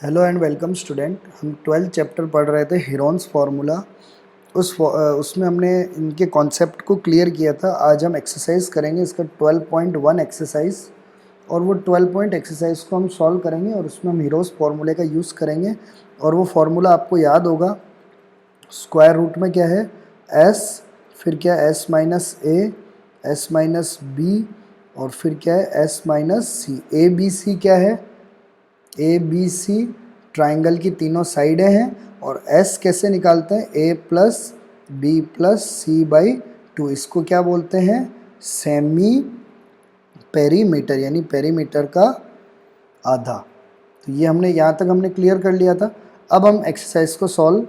Hello and welcome student. हम 12th chapter पढ़ रहे थे हीरोन्स फार्मूला। उसमें हमने इनके कॉन्सेप्ट को क्लियर किया था। आज हम एक्सरसाइज करेंगे इसका 12.1 एक्सरसाइज, और वो 12 पॉइंट एक्सरसाइज को हम सॉल्व करेंगे और उसमें हम हीरोज़ फार्मूले का यूज़ करेंगे। और वो फार्मूला आपको याद होगा, स्क्वायर रूट में क्या है s, फिर क्या है s minus A, s minus B, और फिर क्या है s minus C. A B C क्या है, ए बी सी ट्राइंगल की तीनों साइडें हैं। और s कैसे निकालते हैं, a plus B plus C by 2। इसको क्या बोलते हैं, सेमी पेरीमीटर, यानी पेरीमीटर का आधा। तो ये हमने यहाँ तक हमने क्लियर कर लिया था। अब हम एक्सरसाइज को सॉल्व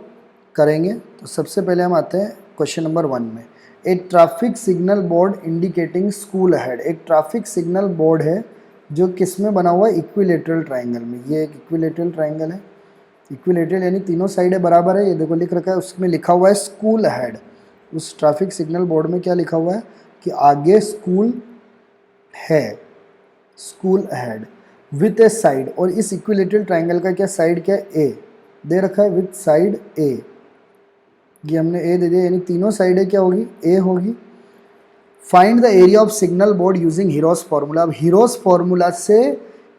करेंगे। तो सबसे पहले हम आते हैं क्वेश्चन नंबर 1 में। एक traffic signal board indicating school ahead. एक ट्रैफिक सिग्नल बोर्ड है जो किस में बना हुआ है, इक्विलेटरल ट्राइंगल में। ये एक इक्विलेटरल ट्राइंगल है। इक्विलेटरल यानी तीनों साइडें बराबर है। ये देखो लिख रखा है, उसमें लिखा हुआ है स्कूल अहेड। उस ट्रैफिक सिग्नल बोर्ड में क्या लिखा हुआ है कि आगे स्कूल है, school ahead with A side. और इस इक्विलेटरल ट्राइंगल का क्या साइड, क्या ए दे रखा है, विथ साइड ए। ये हमने ए दे दिया, यानी तीनों साइडें क्या होगी, ए होगी। Find the area of signal board using heroes formula. अब हीरोज फार्मूला से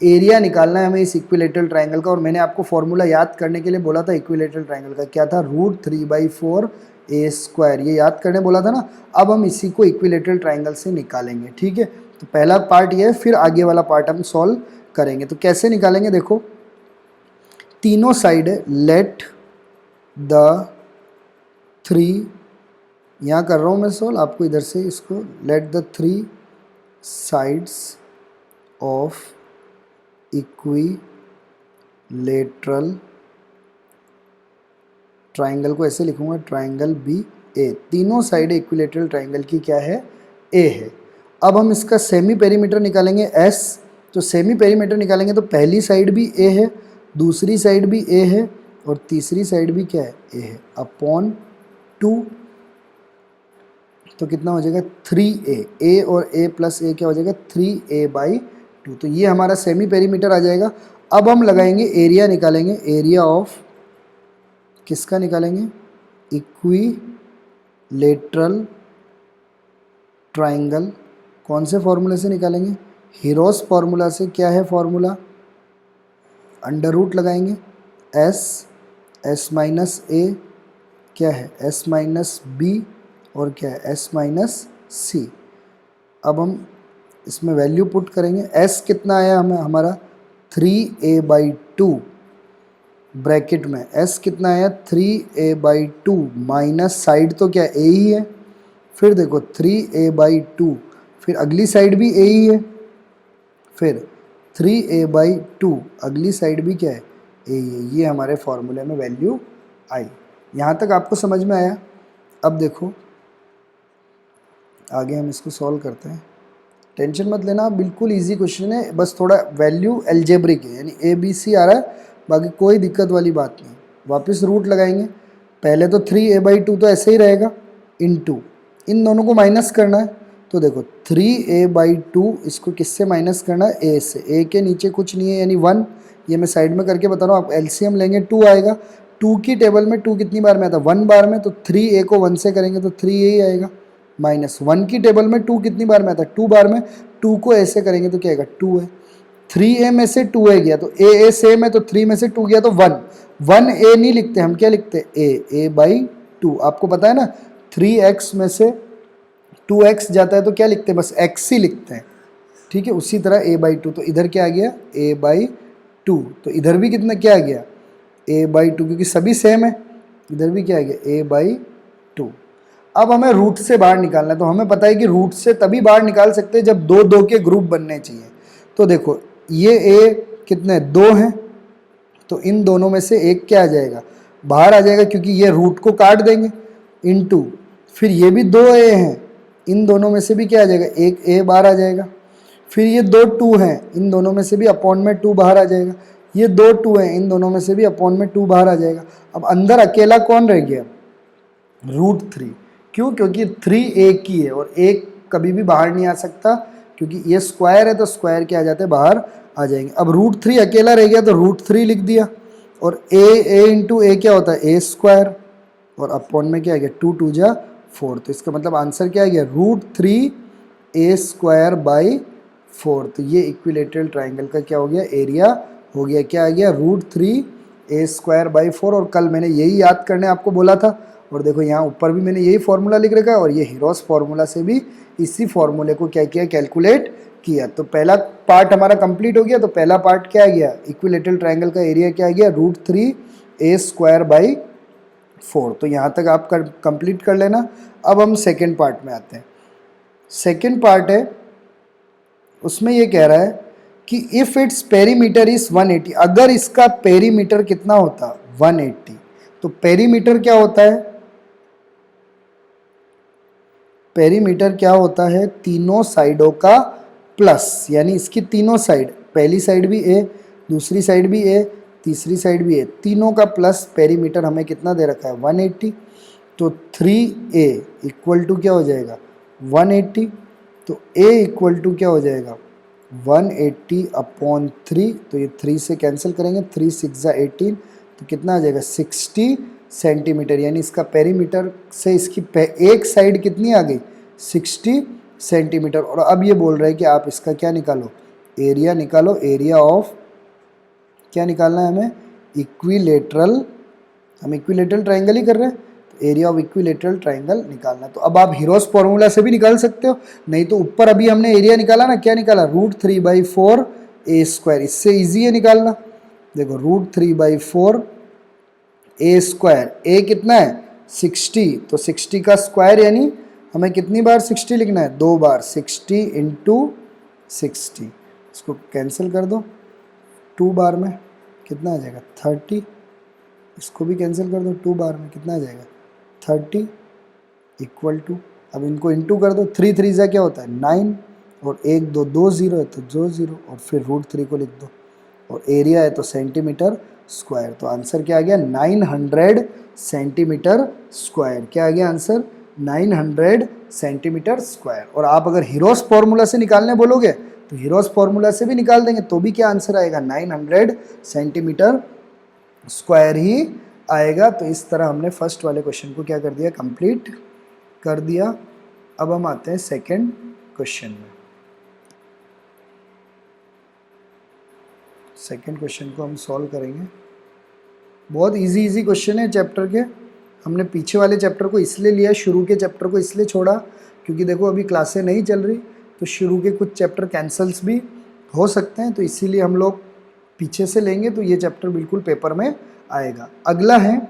एरिया निकालना है हमें इस इक्विलेटरल ट्राइंगल का। और मैंने आपको फार्मूला याद करने के लिए बोला था इक्विलेटरल ट्राइंगल का, क्या था, √3/4 ए स्क्वायर। ये याद करने बोला था ना। अब हम इसी को इक्विलेटरल ट्राइंगल से निकालेंगे, ठीक है। तो पहला पार्ट ये है, फिर आगे वाला पार्ट हम सॉल्व करेंगे। तो कैसे निकालेंगे, देखो तीनों साइड लेट द 3, यहाँ कर रहा हूँ मैं सॉल्व, आपको इधर से इसको, let the 3 sides of equilateral triangle को ऐसे लिखूंगा, ट्राइंगल बी ए। तीनों साइड इक्विलेटरल ट्राइंगल की क्या है, ए है। अब हम इसका सेमी पेरीमीटर निकालेंगे एस। तो सेमी पेरीमीटर निकालेंगे तो पहली साइड भी ए है, दूसरी साइड भी ए है, और तीसरी साइड भी क्या है, ए है, अपॉन 2। तो कितना हो जाएगा 3a। ए और ए प्लस ए क्या हो जाएगा, 3a/2। तो ये हमारा सेमी पेरीमीटर आ जाएगा। अब हम लगाएंगे एरिया, निकालेंगे एरिया ऑफ, किसका निकालेंगे, इक्विलेटरल ट्राइंगल। कौन से फॉर्मूले से निकालेंगे, हीरोज फार्मूला से। क्या है फॉर्मूला, अंडर रूट लगाएंगे s माइनस ए, क्या है s माइनस बी, और क्या है s माइनस सी। अब हम इसमें वैल्यू पुट करेंगे। s कितना आया हमें, हमारा 3a/2 ब्रैकेट में। s कितना आया 3a/2 माइनस साइड तो क्या a ही है। फिर देखो 3a/2, फिर अगली साइड भी a ही है, फिर 3a/2 अगली साइड भी क्या है, a ही है। ये हमारे फॉर्मूले में वैल्यू आई। यहाँ तक आपको समझ में आया। अब देखो आगे हम इसको सॉल्व करते हैं। टेंशन मत लेना, बिल्कुल इजी क्वेश्चन है, बस थोड़ा वैल्यू एल्जेब्रिक है, यानी ए बी सी आ रहा है, बाकी कोई दिक्कत वाली बात नहीं। वापस रूट लगाएंगे। पहले तो 3a/2 तो ऐसे ही रहेगा, इनटू इन दोनों को माइनस करना है। तो देखो 3a/2 इसको किससे माइनस करना है, ए से। ए के नीचे कुछ नहीं है, यानी 1। ये मैं साइड में करके बता रहा हूँ, आप एलसीएम लेंगे 2 आएगा। 2 की टेबल में 2 कितनी बार में आता है, 1 बार में। तो 3a को 1 से करेंगे तो 3a ही आएगा। माइनस 1 की टेबल में 2 कितनी बार में आता है, 2 बार में। 2 को ऐसे करेंगे तो क्या आएगा, 2 है। 3a में से 2a गया तो a सेम है, तो 3 में से 2 गया तो 1। 1a नहीं लिखते हम, क्या लिखते हैं, a/2। आपको पता है ना, 3x में से 2x जाता है तो क्या लिखते हैं, बस x ही लिखते हैं, ठीक है। उसी तरह a/2, तो इधर क्या आ गया, a/2। तो इधर भी कितना क्या आ गया, a/2, क्योंकि सभी सेम है। इधर भी क्या आ गया, a/2। अब हमें रूट से बाहर निकालना है। तो हमें पता है कि रूट से तभी बाहर निकाल सकते हैं जब 2 के ग्रुप बनने चाहिए। तो देखो ये a कितने 2 हैं, तो इन दोनों में से एक क्या आ जाएगा, बाहर आ जाएगा, क्योंकि ये रूट को काट देंगे, इनटू फिर ये भी 2a हैं, इन दोनों में से भी क्या आ जाएगा, एक a बाहर आ जाएगा। फिर ये 2 2 हैं, इन दोनों में से भी अपॉन में 2 बाहर आ जाएगा। ये 2 2 हैं, इन दोनों में से भी अपॉन में 2 बाहर आ जाएगा। अब अंदर अकेला कौन रह गया, √3। क्यों, क्योंकि 3 एक ही है, और एक कभी भी बाहर नहीं आ सकता, क्योंकि ये स्क्वायर है तो स्क्वायर क्या आ जाते हैं, बाहर आ जाएंगे। अब √3 अकेला रह गया तो √3 लिख दिया। और ए इंटू ए क्या होता है, ए स्क्वायर, और अपॉन में क्या आ गया, 2 2 जा 4। तो इसका मतलब आंसर क्या आ गया, √3a² बाई 4। तो ये इक्विलेटरल ट्राइंगल का क्या हो गया, एरिया हो गया, क्या आ गया, √3a²/4। और कल मैंने यही याद करने आपको बोला था, और देखो यहाँ ऊपर भी मैंने यही फॉर्मूला लिख रखा है, और ये हीरोस फार्मूला से भी इसी फॉर्मूले को क्या किया, कैलकुलेट किया। तो पहला पार्ट हमारा कंप्लीट हो गया। तो पहला पार्ट क्या आ गया, इक्विलेटरल ट्राइंगल का एरिया क्या आ गया, √3a²/4। तो यहाँ तक आप कंप्लीट कर लेना। अब हम सेकेंड पार्ट में आते हैं। सेकेंड पार्ट है, उसमें ये कह रहा है कि इफ़ इट्स पेरीमीटर इज 180, अगर इसका पेरीमीटर कितना होता, 180। तो पेरीमीटर क्या होता है, पेरीमीटर क्या होता है, तीनों साइडों का प्लस, यानी इसकी तीनों साइड, पहली साइड भी ए, दूसरी साइड भी ए, तीसरी साइड भी ए, तीनों का प्लस पेरीमीटर हमें कितना दे रखा है, 180। तो 3a इक्वल टू क्या हो जाएगा, 180। तो a इक्वल टू क्या हो जाएगा, 180/3। तो ये 3 से कैंसिल करेंगे, 3 6 जा 18, तो कितना आ जाएगा, 60 सेंटीमीटर। यानी इसका पेरीमीटर से इसकी एक साइड कितनी आ गई, 60 सेंटीमीटर। और अब ये बोल रहे हैं कि आप इसका क्या निकालो, एरिया निकालो, एरिया ऑफ, क्या निकालना है हमें, इक्विलेटरल, हम इक्विलेटरल ट्राइंगल ही कर रहे हैं, तो एरिया ऑफ इक्विलेटरल ट्राइंगल निकालना। तो अब आप हीरोस फॉर्मूला से भी निकाल सकते हो, नहीं तो ऊपर अभी हमने एरिया निकाला ना, क्या निकाला, √3/4a²। इससे ईजी है निकालना। देखो √3/4a², ए कितना है, 60, तो 60 का स्क्वायर, यानी हमें कितनी बार 60 लिखना है, 2 बार, 60 × 60। इसको कैंसिल कर दो, 2 बार में कितना आ जाएगा, 30। इसको भी कैंसिल कर दो, 2 बार में कितना आ जाएगा, 30 इक्वल टू, अब इनको इंटू कर दो, 3 3 जा क्या होता है, 9, और 1 2 2 0 है तो 2 0, और फिर √3 को लिख दो, और एरिया है तो सेंटीमीटर स्क्वायर। तो आंसर क्या आ गया, 900 सेंटीमीटर स्क्वायर। क्या आ गया आंसर, 900 सेंटीमीटर स्क्वायर। और आप अगर हीरोस फॉर्मूला से निकालने बोलोगे तो हीरोस फॉर्मूला से भी निकाल देंगे, तो भी क्या आंसर आएगा, 900 सेंटीमीटर स्क्वायर ही आएगा। तो इस तरह हमने फर्स्ट वाले क्वेश्चन को क्या कर दिया, कंप्लीट कर दिया। अब हम आते हैं सेकंड क्वेश्चन में। सेकंड क्वेश्चन को हम सॉल्व करेंगे। बहुत इजी क्वेश्चन है चैप्टर के। हमने पीछे वाले चैप्टर को इसलिए लिया, शुरू के चैप्टर को इसलिए छोड़ा क्योंकि देखो अभी क्लासें नहीं चल रही, तो शुरू के कुछ चैप्टर कैंसल्स भी हो सकते हैं, तो इसीलिए हम लोग पीछे से लेंगे, तो ये चैप्टर बिल्कुल पेपर में आएगा। अगला है,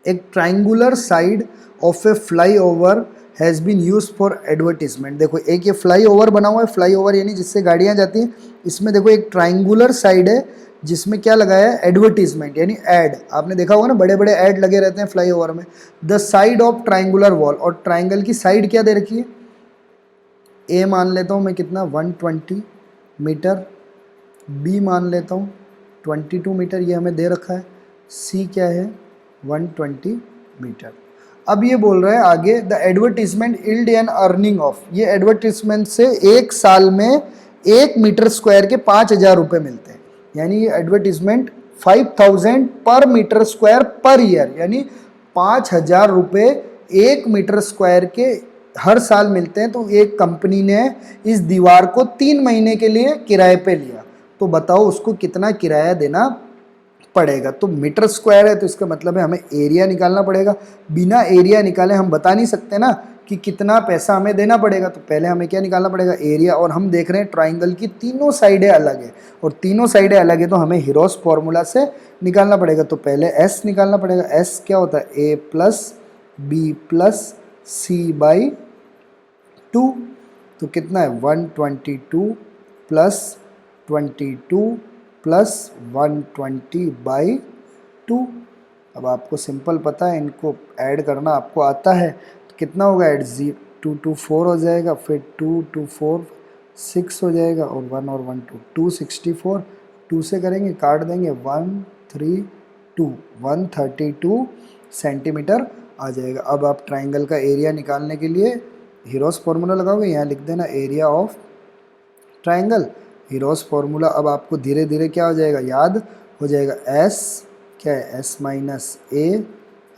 एक triangular side of a flyover has been use for advertisement. देखो एक ये फ्लाई ओवर बना हुआ है, फ्लाई ओवर यानी जिससे गाड़ियाँ जाती हैं, इसमें देखो एक ट्राइंगुलर साइड है जिसमें क्या लगाया है, एडवर्टीजमेंट यानी एड। आपने देखा होगा ना, बड़े बड़े एड लगे रहते हैं फ्लाई ओवर में। The side of triangular wall, और ट्राइंगल की साइड क्या दे रखी है, ए मान लेता हूँ मैं कितना, 120 मीटर, बी मान लेता हूँ 22 मीटर, ये हमें दे रखा है, सी क्या है 120 मीटर। अब ये बोल रहा है आगे, the advertisement yield an earning of, ये एडवर्टीजमेंट से एक साल में 1 मीटर स्क्वायर के 5,000 रुपये मिलते हैं। यानी ये एडवर्टीजमेंट 5,000 पर मीटर स्क्वायर पर ईयर, यानी 5,000 रुपये 1 मीटर स्क्वायर के हर साल मिलते हैं। तो एक कंपनी ने इस दीवार को 3 महीने के लिए किराए पे लिया, तो बताओ उसको कितना किराया देना पड़ेगा। तो मीटर स्क्वायर है तो इसका मतलब है हमें एरिया निकालना पड़ेगा। बिना एरिया निकाले हम बता नहीं सकते ना कि कितना पैसा हमें देना पड़ेगा। तो पहले हमें क्या निकालना पड़ेगा, एरिया। और हम देख रहे हैं ट्राइंगल की तीनों साइडें अलग है, और तीनों साइडें अलग है तो हमें हीरोस फॉर्मूला से निकालना पड़ेगा। तो पहले एस निकालना पड़ेगा। एस क्या होता है, A plus B plus C by 2। तो कितना है 122 प्लस 22 प्लस 120/2। अब आपको सिंपल पता है, इनको ऐड करना आपको आता है, तो कितना होगा ऐड, 2 2 4 हो जाएगा, फिर 2 2 4 6 हो जाएगा, और 1 और 1 2 264, 2 से करेंगे काट देंगे, 132 132 सेंटीमीटर आ जाएगा। अब आप ट्राइंगल का एरिया निकालने के लिए हीरोस फॉर्मूला लगाओगे, यहाँ लिख देना area of triangle, heroes formula. अब आपको धीरे धीरे क्या हो जाएगा, याद हो जाएगा, एस क्या है, एस माइनस ए,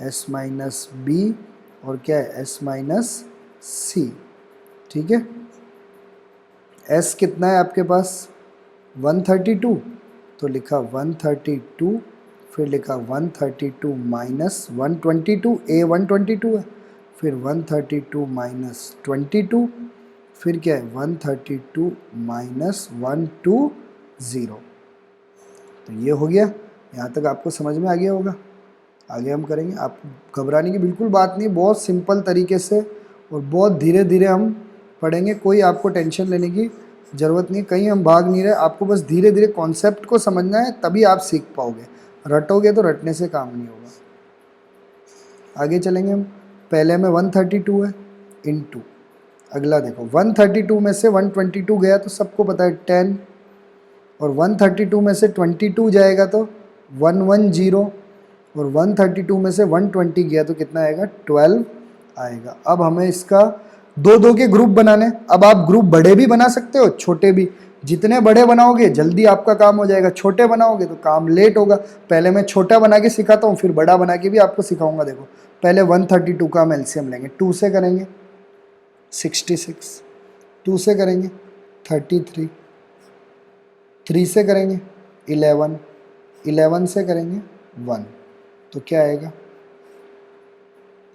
एस माइनस बी, और क्या है, एस माइनस सी। ठीक है, एस कितना है आपके पास, 132, तो लिखा 132, फिर लिखा 132 माइनस 122, ए 122 है, फिर 132 माइनस 22, फिर क्या है 132 माइनस 120। तो ये हो गया, यहाँ तक आपको समझ में आ गया होगा। आगे हम करेंगे, आप घबराने की बिल्कुल बात नहीं, बहुत सिंपल तरीके से और बहुत धीरे धीरे हम पढ़ेंगे, कोई आपको टेंशन लेने की ज़रूरत नहीं, कहीं हम भाग नहीं रहे, आपको बस धीरे धीरे कॉन्सेप्ट को समझना है, तभी आप सीख पाओगे। रटोगे तो रटने से काम नहीं होगा। आगे चलेंगे हम, पहले में 132 है इनटू, अगला देखो 132 में से 122 गया तो सबको पता है 10, और 132 में से 22 जाएगा तो 110, और 132 में से 120 गया तो कितना आएगा, 12 आएगा। अब हमें इसका दो दो के ग्रुप बनाने। अब आप ग्रुप बड़े भी बना सकते हो, छोटे भी, जितने बड़े बनाओगे जल्दी आपका काम हो जाएगा, छोटे बनाओगे तो काम लेट होगा। पहले मैं छोटा बना के सिखाता हूँ, फिर बड़ा बना के भी आपको सिखाऊंगा। देखो पहले 132 का हम एलसीएम लेंगे, 2 से करेंगे 66, 2 से करेंगे 33, 3 से करेंगे 11, 11 से करेंगे 1, तो क्या आएगा,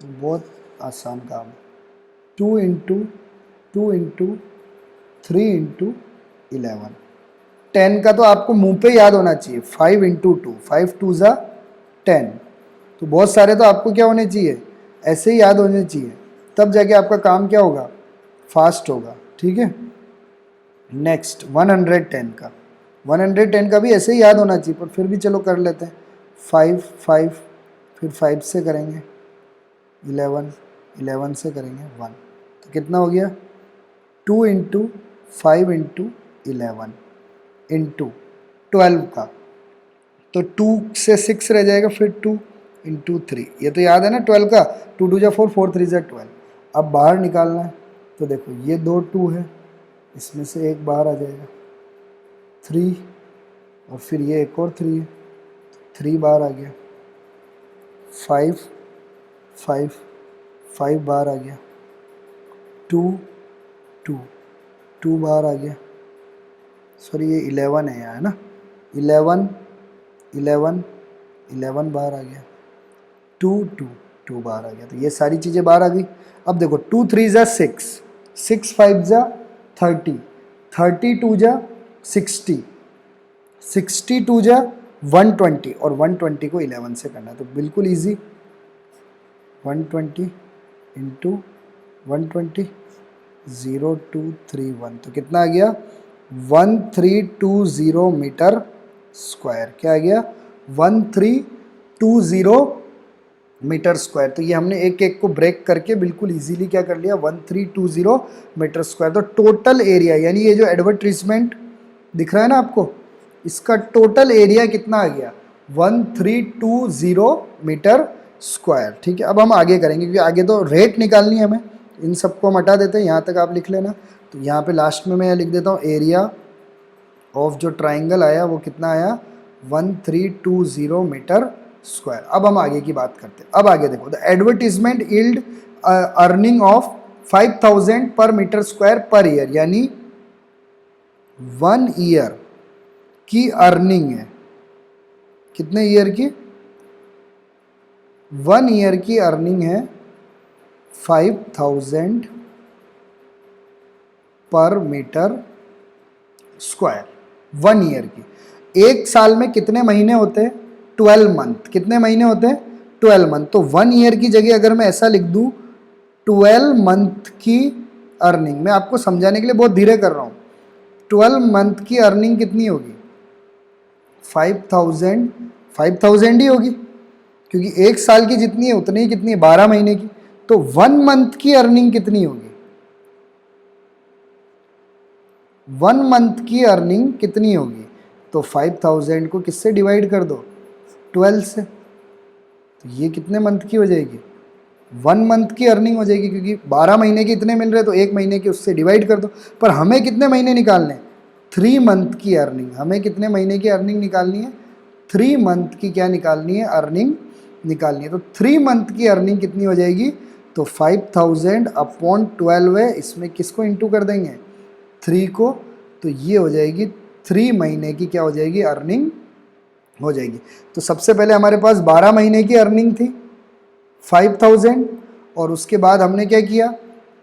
बहुत आसान काम है। 2 इंटू 2 इंटू 3 इंटू 11, 10 का तो आपको मुंह पे याद होना चाहिए, 5 इंटू 2, 5 2 ज़ा 10, तो बहुत सारे तो आपको क्या होने चाहिए, ऐसे ही याद होने चाहिए, तब जाके आपका काम क्या होगा, फास्ट होगा। ठीक है, नेक्स्ट 110 का, 110 का भी ऐसे ही याद होना चाहिए, पर फिर भी चलो कर लेते हैं। 5 5, फिर 5 से करेंगे 11, 11 से करेंगे 1, तो कितना हो गया, 2 इंटू 5 इंटू 11 इंटू 12 का, तो 2 से 6 रह जाएगा, फिर 2 इंटू 3, ये तो याद है ना 12 का, 2 2 जा 4, 4 3 जा 12। अब बाहर निकालना है, तो देखो ये 2 2 है, इसमें से एक बाहर आ जाएगा 3, और फिर ये एक और 3 है, 3 बाहर आ गया, 5 5 5 बाहर आ गया, 2 2 2 बाहर आ गया, सॉरी ये 11 है यहाँ, है ना, 11 11 11 बाहर आ गया, 2 2 2 बाहर आ गया, तो ये सारी चीज़ें बाहर आ गई। अब देखो 2 3 जा 6, 6 5 जा 30, 32 जा 60, 62 जा 120, और 120 को 11 से करना है, तो बिल्कुल इजी, 120 इंटू 120, 0231, तो कितना आ गया, 1320 मीटर स्क्वायर। क्या आ गया, 1320 मीटर स्क्वायर। तो ये हमने एक एक को ब्रेक करके बिल्कुल इजीली क्या कर लिया, 1320 मीटर स्क्वायर। तो टोटल एरिया, यानी ये जो एडवर्टीजमेंट दिख रहा है ना आपको, इसका टोटल एरिया कितना आ गया, 1320 मीटर स्क्वायर। ठीक है, अब हम आगे करेंगे, क्योंकि आगे तो रेट निकालनी है हमें, इन सबको हम हटा देते हैं, यहाँ तक आप लिख लेना। तो यहाँ पे लास्ट में मैं लिख देता हूँ, एरिया ऑफ जो ट्राइंगल आया वो कितना आया, 1320 मीटर स्क्वायर। अब हम आगे की बात करते हैं। अब आगे देखो, the advertisement yield earning of 5000 पर मीटर स्क्वायर पर ईयर, यानी 1 ईयर की अर्निंग है, कितने ईयर की, 1 ईयर की अर्निंग है 5000 पर मीटर स्क्वायर, 1 ईयर की। एक साल में कितने महीने होते हैं, 12 मंथ। कितने महीने होते हैं, 12 मंथ। तो 1 ईयर की जगह अगर मैं ऐसा लिख दूं, 12 मंथ की अर्निंग, मैं आपको समझाने के लिए बहुत धीरे कर रहा हूं, 12 मंथ की अर्निंग कितनी होगी, 5000 ही होगी, क्योंकि एक साल की जितनी है उतनी ही कितनी है, 12 महीने की। तो 1 मंथ की अर्निंग कितनी होगी, 1 मंथ की अर्निंग कितनी होगी, तो 5000 को किससे डिवाइड कर दो, 12 से, तो ये कितने मंथ की हो जाएगी, 1 मंथ की अर्निंग हो जाएगी, क्योंकि 12 महीने के इतने मिल रहे तो 1 महीने के उससे डिवाइड कर दो। पर हमें कितने महीने निकालने हैं, 3 मंथ की अर्निंग। हमें कितने महीने की अर्निंग निकालनी है, 3 मंथ की क्या निकालनी है, अर्निंग निकालनी है। तो 3 मंथ की अर्निंग कितनी हो जाएगी, तो 5000 अपॉन 12 है, इसमें किसको इंटू कर देंगे, 3 को, तो ये हो जाएगी 3 महीने की क्या हो जाएगी, अर्निंग हो जाएगी। तो सबसे पहले हमारे पास 12 महीने की अर्निंग थी 5000, और उसके बाद हमने क्या किया,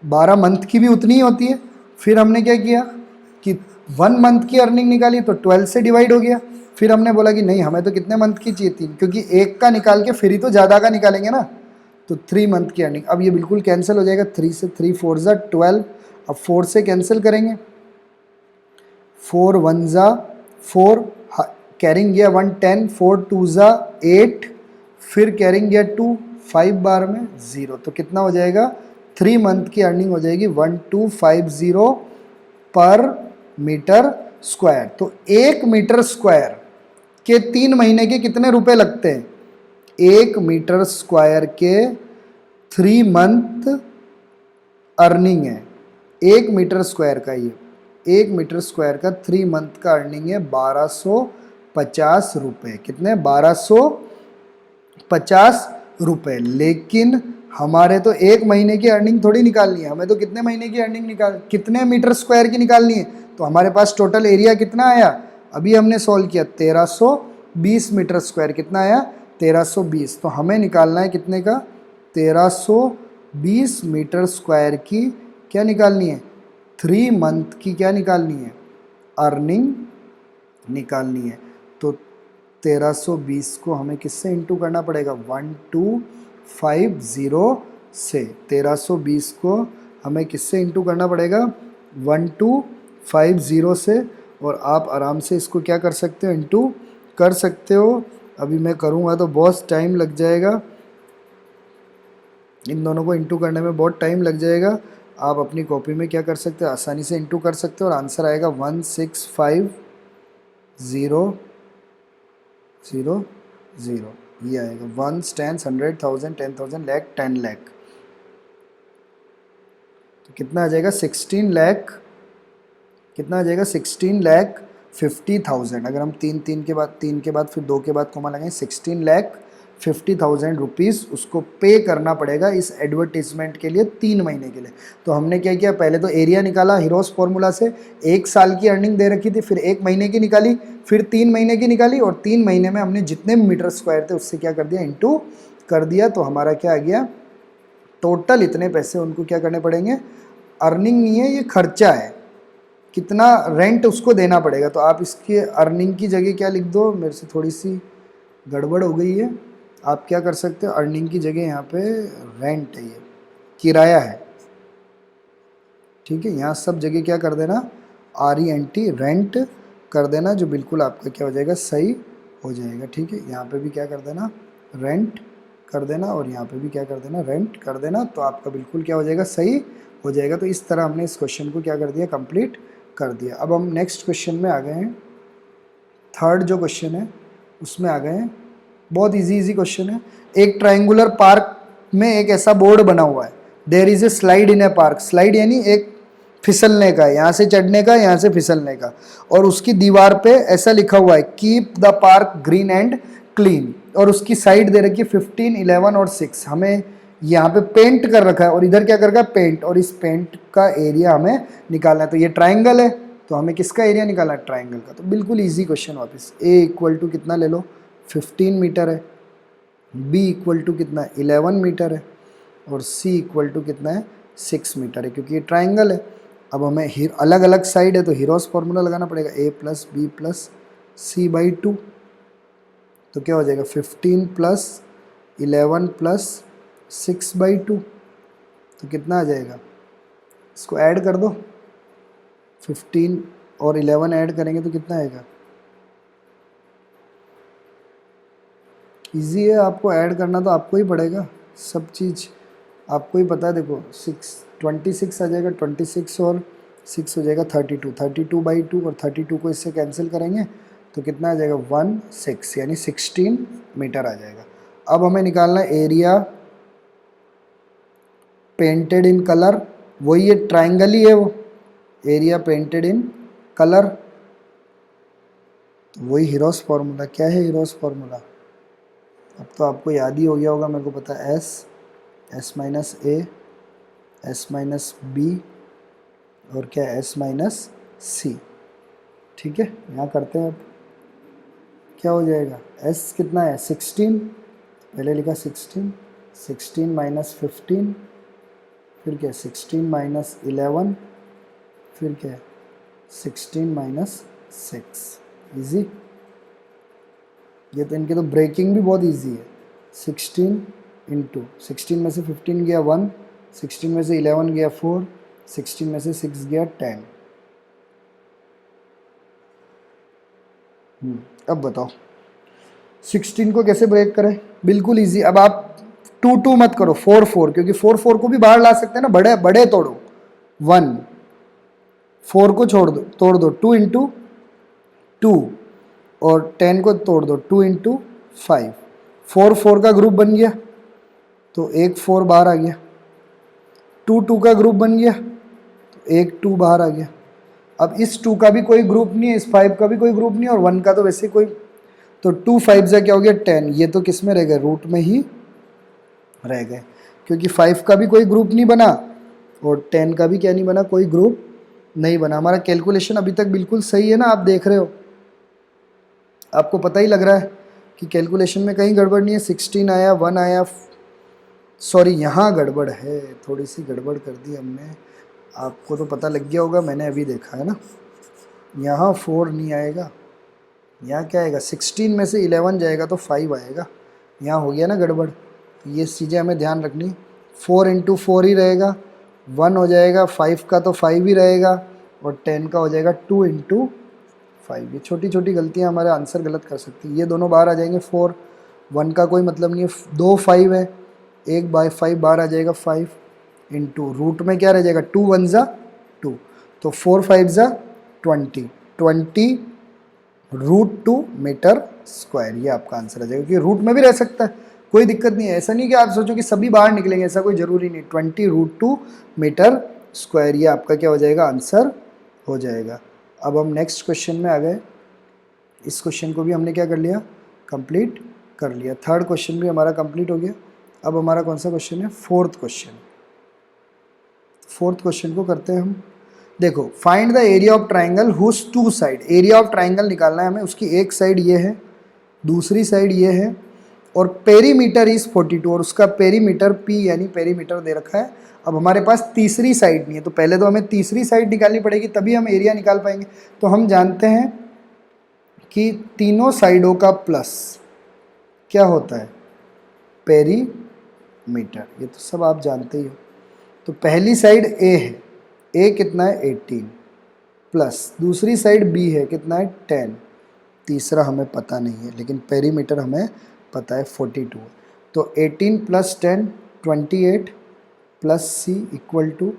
12 मंथ की भी उतनी ही होती है, फिर हमने क्या किया कि 1 मंथ की अर्निंग निकाली तो 12 से डिवाइड हो गया। फिर हमने बोला कि नहीं, हमें तो कितने मंथ की चाहिए थी, क्योंकि एक का निकाल के फिर ही तो ज़्यादा का निकालेंगे ना, तो 3 मंथ की अर्निंग। अब ये बिल्कुल कैंसिल हो जाएगा, 3 से 3 4 ज़ा 12, अब 4 से कैंसिल करेंगे, 4 1 ज़ा 4, कैरिंग गया 1 10, 4 2 ज़ा 8, फिर कैरिंग गया 2, 5 बार में 0, तो कितना हो जाएगा, 3 मंथ की अर्निंग हो जाएगी 1250 पर मीटर स्क्वायर। तो 1 मीटर स्क्वायर के 3 महीने के कितने रुपए लगते हैं, 1 मीटर स्क्वायर के 3 मंथ अर्निंग है, 1 मीटर स्क्वायर का, ये 1 मीटर स्क्वायर का 3 मंथ का अर्निंग है 1250 रुपये। कितने, 1250 रुपये। लेकिन हमारे तो 1 महीने की अर्निंग थोड़ी निकालनी है, हमें तो कितने महीने की अर्निंग कितने मीटर स्क्वायर की निकालनी है। तो हमारे पास टोटल एरिया कितना आया, अभी हमने सॉल्व किया 1320 मीटर स्क्वायर, कितना आया 1320। तो हमें निकालना है कितने का, 1320 मीटर स्क्वायर की क्या निकालनी है, 3 मंथ की क्या निकालनी है, अर्निंग निकालनी है। तो 1320 को हमें किससे इंटू करना पड़ेगा, 1250 से। 1320 को हमें किससे इंटू करना पड़ेगा, 1250 से। और आप आराम से इसको क्या कर सकते हो, इंटू कर सकते हो। अभी मैं करूँगा तो बहुत टाइम लग जाएगा, इन दोनों को इंटू करने में बहुत टाइम लग जाएगा। आप अपनी कॉपी में क्या कर सकते हो, आसानी से इंटू कर सकते हो, और आंसर आएगा 1650 0 0, ये आएगा 1 10 100 1000 10,000 लाख 10 लाख। तो कितना आ जाएगा, 16 लाख, कितना आ जाएगा 16 लाख 50,000। अगर हम 3 3 के बाद 3 के बाद फिर 2 के बाद कोमा लगाएं, 16 लाख 50,000 रुपीज़ उसको पे करना पड़ेगा इस एडवर्टीजमेंट के लिए 3 महीने के लिए। तो हमने क्या किया, पहले तो एरिया निकाला हीरोज फॉर्मूला से, 1 साल की अर्निंग दे रखी थी, फिर 1 महीने की निकाली, फिर 3 महीने की निकाली, और 3 महीने में हमने जितने मीटर स्क्वायर थे उससे क्या कर दिया, इंटू कर दिया। तो हमारा क्या आ गया, टोटल इतने पैसे उनको क्या करने पड़ेंगे, अर्निंग नहीं है ये खर्चा है, कितना रेंट उसको देना पड़ेगा। तो आप इसके अर्निंग की जगह क्या लिख दो, मेरे से थोड़ी सी गड़बड़ हो गई है, आप क्या कर सकते हो, अर्निंग की जगह यहाँ पे रेंट है, ये किराया है, ठीक है। यहाँ सब जगह क्या कर देना, RENT रेंट कर देना, जो बिल्कुल आपका क्या हो जाएगा, सही हो जाएगा, ठीक है। यहाँ पे भी क्या कर देना, रेंट कर देना, और यहाँ पे भी क्या कर देना, रेंट कर देना, तो आपका बिल्कुल क्या हो जाएगा, सही हो जाएगा। तो इस तरह हमने इस क्वेश्चन को क्या कर दिया, कंप्लीट कर दिया। अब हम नेक्स्ट क्वेश्चन में आ गए हैं, थर्ड जो क्वेश्चन है उसमें आ गए हैं। बहुत इजी क्वेश्चन है। एक ट्रायंगुलर पार्क में एक ऐसा बोर्ड बना हुआ है, there is a slide in a park, slide यानी एक फिसलने का, यहाँ से चढ़ने का, यहाँ से फिसलने का, और उसकी दीवार पे ऐसा लिखा हुआ है, keep the park green and clean, और उसकी साइड दे रखी है 15 11 और 6। हमें यहाँ पे पेंट कर रखा है, और इधर क्या कर रखा है, पेंट, और इस पेंट का एरिया हमें निकालना है। तो ये ट्राइंगल है, तो हमें किसका एरिया निकालना है, ट्राइंगल का। तो बिल्कुल इजी क्वेश्चन, वापस ए इक्वल टू कितना ले लो, 15 मीटर है, बी इक्वल टू कितना है, 11 मीटर है, और सी इक्वल टू कितना है, 6 मीटर है, क्योंकि ये ट्राइंगल है। अब हमें अलग अलग साइड है तो हीरोज फॉर्मूला लगाना पड़ेगा, a plus B plus C by 2। तो क्या हो जाएगा, 15 प्लस 11 प्लस 6 बाई 2, तो कितना आ जाएगा, इसको ऐड कर दो, 15 और 11 ऐड करेंगे तो कितना आएगा, इजी है, आपको ऐड करना तो आपको ही पड़ेगा, सब चीज़ आपको ही पता है। देखो 26 आ जाएगा, 26 और 6 हो जाएगा 32, 32 बाई 2, और 32 को इससे कैंसिल करेंगे तो कितना आ जाएगा, 16 यानी 16 मीटर आ जाएगा। अब हमें निकालना है एरिया पेंटेड इन कलर, वही ये ट्राइंगल ही है वो, एरिया पेंटेड इन कलर। वही हीरोस फार्मूला। क्या है हीरोस फार्मूला? अब तो आपको याद ही हो गया होगा, मेरे को पता है। एस माइनस ए, एस माइनस बी, और क्या है, एस माइनस सी। ठीक है, यहाँ करते हैं अब। क्या हो जाएगा? एस कितना है? 16, पहले लिखा 16, 16 माइनस 15, फिर क्या है 16 माइनस 11, फिर क्या है 16 माइनस 6। ईजी। ये तो इनके तो ब्रेकिंग भी बहुत इजी है। 16 इंटू 16 में से 15 गया 1, 16 में से 11 गया 4, 16 में से 6 गया 10। अब बताओ 16 को कैसे ब्रेक करें? बिल्कुल इजी। अब आप 2 2 मत करो, 4 4, क्योंकि 4 4 को भी बाहर ला सकते हैं ना, बड़े बड़े तोड़ो। 1 4 को छोड़ दो, तोड़ दो 2 इंटू 2, और 10 को तोड़ दो 2 इंटू 5। 4 4 का ग्रुप बन गया, तो एक 4 बाहर आ गया। 2 2 का ग्रुप बन गया, तो एक 2 बाहर आ गया। अब इस 2 का भी कोई ग्रुप नहीं है, इस 5 का भी कोई ग्रुप नहीं है, और 1 का तो वैसे कोई। तो 2 5 से क्या हो गया 10। ये तो किस में रह गए? रूट में ही रह गए, क्योंकि 5 का भी कोई ग्रुप नहीं बना और 10 का भी क्या नहीं बना, कोई ग्रुप नहीं बना। हमारा कैलकुलेशन अभी तक बिल्कुल सही है ना? आप देख रहे हो, आपको पता ही लग रहा है कि कैलकुलेशन में कहीं गड़बड़ नहीं है। 16 आया, 1 आया, सॉरी यहाँ गड़बड़ है, थोड़ी सी गड़बड़ कर दी हमने। आपको तो पता लग गया होगा, मैंने अभी देखा है ना। यहाँ 4 नहीं आएगा, यहाँ क्या आएगा? 16 में से 11 जाएगा तो 5 आएगा। यहाँ हो गया ना गड़बड़। तो ये चीज़ें हमें ध्यान रखनी। 4 इंटू 4 ही रहेगा, 1 हो जाएगा, 5 का तो 5 ही रहेगा, और 10 का हो जाएगा 2 इंटू 5। ये छोटी छोटी गलतियाँ हमारे आंसर गलत कर सकती है। ये दोनों बाहर आ जाएंगे 4, 1 का कोई मतलब नहीं है। 2 5 है, एक बाय 5 बाहर आ जाएगा 5 इंटू रूट में क्या रह जाएगा? 2 1 ज़ा 2, तो 4 5 ज़ा 20, 20 √2 मीटर स्क्वायर। ये आपका आंसर आ जाएगा, क्योंकि रूट में भी रह सकता है, कोई दिक्कत नहीं है। ऐसा नहीं कि आप सोचो कि सभी बाहर निकलेंगे, ऐसा कोई ज़रूरी नहीं। 20 √2 मीटर स्क्वायर, ये आपका क्या हो जाएगा? आंसर हो जाएगा। अब हम नेक्स्ट क्वेश्चन में आ गए। इस क्वेश्चन को भी हमने क्या कर लिया? कंप्लीट कर लिया। थर्ड क्वेश्चन भी हमारा कंप्लीट हो गया। अब हमारा कौन सा क्वेश्चन है? Fourth question. फोर्थ क्वेश्चन को करते हैं हम। देखो, find the area of triangle whose 2 side. Area of triangle निकालना है हमें, उसकी एक साइड ये है, दूसरी साइड ये है, और पेरीमीटर इज 42, और उसका पेरीमीटर पी यानी पेरीमीटर दे रखा है। अब हमारे पास तीसरी साइड नहीं है, तो पहले तो हमें तीसरी साइड निकालनी पड़ेगी, तभी हम एरिया निकाल पाएंगे। तो हम जानते हैं कि तीनों साइडों का प्लस क्या होता है? पेरीमीटर। ये तो सब आप जानते ही हो। तो पहली साइड ए है, ए कितना है? 18, प्लस दूसरी साइड बी है, कितना है? 10, तीसरा हमें पता नहीं है, लेकिन पेरीमीटर हमें पता है 42 है। तो 18 plus 10 28, plus C equal to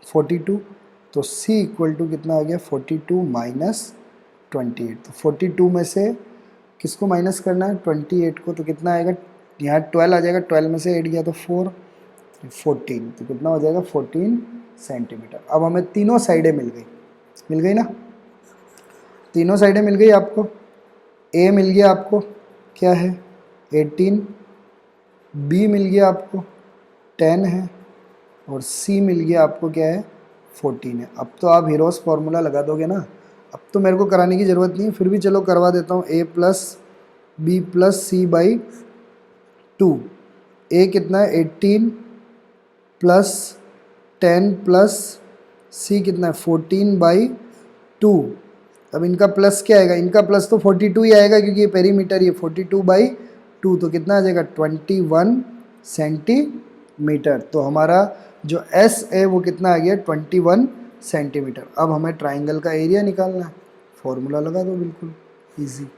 42। तो सी इक्वल टू कितना आ गया? 42 माइनस 28। तो 42 में से किसको माइनस करना है? 28 को। तो कितना आएगा? यहाँ 12 आ जाएगा, 12 में से 8 गया तो 4, 14। तो कितना हो जाएगा? 14 सेंटीमीटर। अब हमें तीनों साइडें मिल गई ना? तीनों साइडें मिल गई आपको। ए मिल गया आपको, क्या है? 18, बी मिल गया आपको 10 है, और सी मिल गया आपको क्या है? 14 है। अब तो आप हीरोस फार्मूला लगा दोगे ना? अब तो मेरे को कराने की ज़रूरत नहीं है, फिर भी चलो करवा देता हूँ। A plus B plus C by 2। A कितना है? 18 प्लस 10 प्लस सी कितना है? 14 बाई 2। अब इनका प्लस क्या आएगा? इनका प्लस तो 42 ही आएगा, क्योंकि ये पेरीमीटर, ये 42 बाई 2, तो कितना आ जाएगा? 21 सेंटीमीटर। तो हमारा जो एस है वो कितना आ गया? 21 सेंटीमीटर। अब हमें ट्राइंगल का एरिया निकालना है। फॉर्मूला लगा दो, बिल्कुल इजी।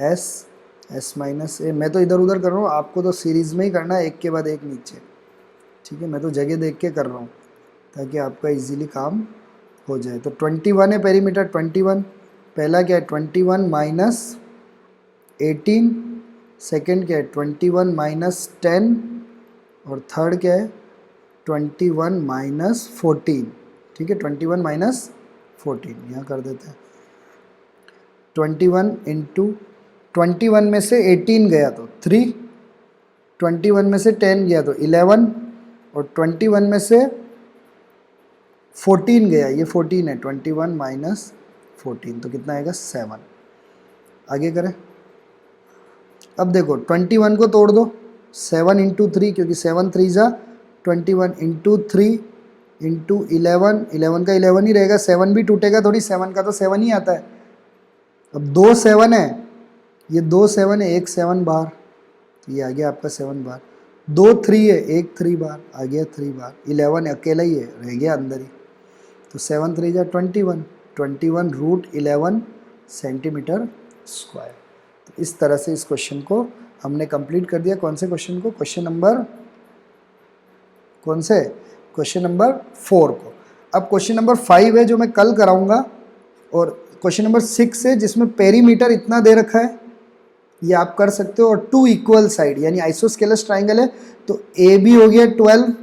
एस माइनस ए। मैं तो इधर उधर कर रहा हूँ, आपको तो सीरीज़ में ही करना है, एक के बाद एक नीचे। ठीक है, मैं तो जगह देख के कर रहा हूँ ताकि आपका इजीली काम हो जाए। तो 21 है पेरीमीटर, 21। पहला क्या है? 21 माइनस 18। सेकेंड क्या है? 21 माइनस 10। और थर्ड क्या है? 21 माइनस 14। ठीक है, 21 माइनस 14 यहाँ कर देते हैं। 21 इंटू 21 में से 18 गया तो 3, 21 में से 10 गया तो 11, और 21 में से 14 गया, ये 14 है, 21 माइनस 14 तो कितना आएगा 7। आगे करें। अब देखो 21 को तोड़ दो, 7 इंटू 3, क्योंकि 7 3 जा 21 इंटू 3 इंटू 11, 11 का 11 ही रहेगा, 7 भी टूटेगा थोड़ी, 7 का तो 7 ही आता है। अब 2 7 है, ये 2 7 है, एक 7 बाहर, तो ये आ गया आपका 7 बाहर। 2 3 है, एक 3 बाहर, आ गया 3 बाहर। 11 अकेला ही है, रह गया अंदर ही, तो 7 3 जा 21, 21 रूट 11 सेंटीमीटर स्क्वायर। तो इस तरह से इस क्वेश्चन को हमने कंप्लीट कर दिया। कौन से क्वेश्चन को? क्वेश्चन नंबर कौन से? क्वेश्चन नंबर 4 को। अब क्वेश्चन नंबर 5 है जो मैं कल कराऊंगा, और क्वेश्चन नंबर 6 है जिसमें पेरीमीटर इतना दे रखा है, ये आप कर सकते हो, और 2 इक्वल साइड यानी आइसोस्केलस ट्राइंगल है, तो ए बी हो गया 12,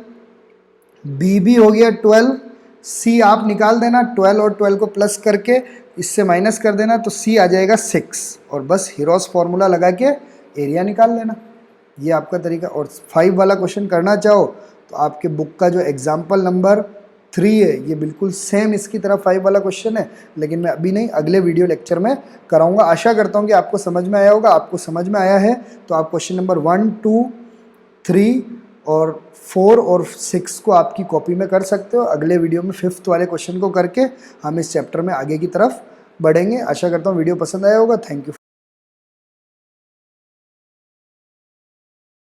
बी भी हो गया 12, सी आप निकाल देना, 12 और 12 को प्लस करके इससे माइनस कर देना, तो सी आ जाएगा 6, और बस हीरोस फॉर्मूला लगा के एरिया निकाल लेना। ये आपका तरीका। और 5 वाला क्वेश्चन करना चाहो तो आपके बुक का जो एग्जाम्पल नंबर 3 है, ये बिल्कुल सेम इसकी तरह 5 वाला क्वेश्चन है, लेकिन मैं अभी नहीं, अगले वीडियो लेक्चर में कराऊंगा। आशा करता हूँ कि आपको समझ में आया होगा। आपको समझ में आया है तो आप क्वेश्चन नंबर 1 2 3 और 4 और 6 को आपकी कॉपी में कर सकते हो। अगले वीडियो में 5th वाले क्वेश्चन को करके हम इस चैप्टर में आगे की तरफ बढ़ेंगे। आशा करता हूँ वीडियो पसंद आया होगा। Thank you.